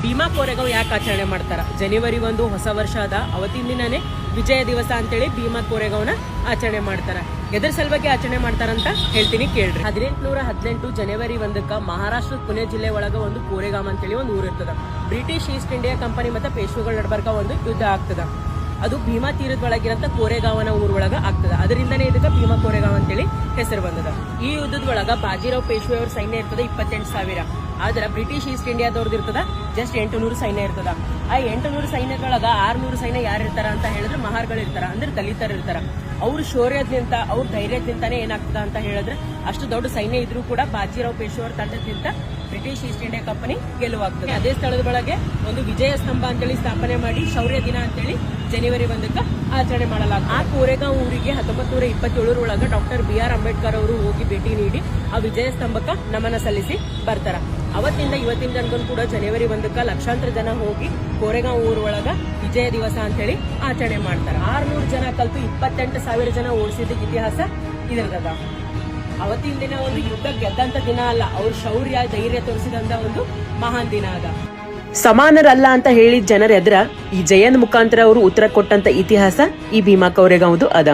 ಭೀಮಾ ಕೋರೆಗಾಂವ್ ಯಾಕೆ ಆಚರಣೆ ಮಾಡ್ತಾರ? ಜನವರಿ 1 ಹೊಸ ವರ್ಷ ಅದ, ಅವತ್ತಿನ ದಿನನೇ ವಿಜಯ ದಿವಸ ಅಂತೇಳಿ ಭೀಮಾ ಕೋರೆಗಾಂವ್ನ ಆಚರಣೆ ಮಾಡ್ತಾರ. ಎದ್ರ ಸಲುವಾಗಿ ಆಚರಣೆ ಮಾಡ್ತಾರಂತ ಹೇಳ್ತೀನಿ ಕೇಳ್ರಿ. 1818 ಜನವರಿ 1ಕ್ಕ ಮಹಾರಾಷ್ಟ್ರದ ಪುಣೆ ಜಿಲ್ಲೆ ಒಳಗ ಒಂದು ಕೋರೆಗಾಂವ್ ಅಂತೇಳಿ ಒಂದು ಊರ್ ಇರ್ತದ. ಬ್ರಿಟಿಷ್ ಈಸ್ಟ್ ಇಂಡಿಯಾ ಕಂಪನಿ ಮತ್ತೆ ಪೇಶ್ವೆಗಳ ನಡ್ಬರ್ಕ ಒಂದು ಯುದ್ಧ ಆಗ್ತದ. ಅದು ಭೀಮಾ ತೀರದ ಒಳಗಿರಂತ ಕೋರೆಗಾಂವನ ಊರೊಳಗ ಆಗ್ತದ. ಅದರಿಂದನೇ ಇದಕ್ಕೆ ಭೀಮಾ ಕೋರೆಗಾಂವ್ ಅಂತೇಳಿ ಹೆಸರು ಬಂದದ. ಈ ಯುದ್ಧದ ಒಳಗ ಬಾಜಿರಾವ್ ಪೇಶ್ವೆ ಅವ್ರ ಸೈನ್ಯ ಇರ್ತದ 28,000. ಆದ್ರ ಬ್ರಿಟಿಷ್ ಈಸ್ಟ್ ಇಂಡಿಯಾದವ್ರದ್ದು ಇರ್ತದ ಜಸ್ಟ್ 800 ಸೈನ್ಯ ಇರ್ತದ. ಆ 800 ಸೈನ್ಯದೊಳಗ 600 ಸೈನ್ಯ ಯಾರು ಇರ್ತಾರ ಅಂತ ಹೇಳಿದ್ರೆ ಮಹಾರ್ಗಳು ಇರ್ತಾರ, ಅಂದ್ರೆ ದಲಿತರು ಇರ್ತಾರ. ಅವ್ರ ಶೌರ್ಯದಿಂದ ಅವ್ರ ಧೈರ್ಯದಿಂದಾನೇ ಏನಾಗ್ತದ ಅಂತ ಹೇಳಿದ್ರೆ ಅಷ್ಟು ದೊಡ್ಡ ಸೈನ್ಯ ಇದ್ರೂ ಕೂಡ ಬಾಜಿರಾವ್ ಪೇಶ್ವೆ ಅವ್ರ ತಂಡದಿಂದ ಬ್ರಿಟಿಷ್ ಈಸ್ಟ್ ಇಂಡಿಯಾ ಕಂಪನಿ ಗೆಲುವಾಗ್ತದೆ. ಅದೇ ಸ್ಥಳದ ಒಳಗೆ ಒಂದು ವಿಜಯ ಸ್ತಂಭ ಅಂತೇಳಿ ಸ್ಥಾಪನೆ ಮಾಡಿ ಶೌರ್ಯ ದಿನ ಅಂತೇಳಿ ಜನವರಿ 1ಕ್ಕ ಆಚರಣೆ ಮಾಡಲಾಗ್ತದೆ. ಆ ಕೋರೆಗಾಂವ್ ಊರಿಗೆ 1927 ಒಳಗ ಡಾಕ್ಟರ್ BR ಅಂಬೇಡ್ಕರ್ ಅವರು ಹೋಗಿ ಭೇಟಿ ನೀಡಿ ಆ ವಿಜಯ ಸ್ತಂಭಕ್ಕ ನಮನ ಸಲ್ಲಿಸಿ ಬರ್ತಾರ. ಅವತ್ತಿಂದ ಇವತ್ತಿನ ತನಕ ಕೂಡ ಜನವರಿ 1ಕ್ಕ ಲಕ್ಷಾಂತರ ಜನ ಹೋಗಿ ಕೋರೆಗಾಂವ್ ಊರೊಳಗ ವಿಜಯ ದಿವಸ ಅಂತೇಳಿ ಆಚರಣೆ ಮಾಡ್ತಾರ. 600 ಜನ ಕಲ್ತು 28,000 ಜನ ಓಡಿಸಿದ ಇತಿಹಾಸ ಇದರದ. ಅವತ್ತಿನ ದಿನ ಒಂದು ಯುದ್ಧ ಗೆದ್ದಂತ ದಿನ ಅಲ್ಲ, ಅವ್ರ ಶೌರ್ಯ ಧೈರ್ಯ ತೋರಿಸಿದಂತ ಒಂದು ಮಹಾನ್ ದಿನ ಅದ. ಸಮಾನರಲ್ಲ ಅಂತ ಹೇಳಿದ ಜನರ ಎದುರ ಈ ಜಯಂತ್ ಮುಖಾಂತರ ಅವರು ಉತ್ತರ ಕೊಟ್ಟಂತ ಇತಿಹಾಸ ಈ ಭೀಮಾ ಕೋರೆಗಾಂವ್ದು ಅದ.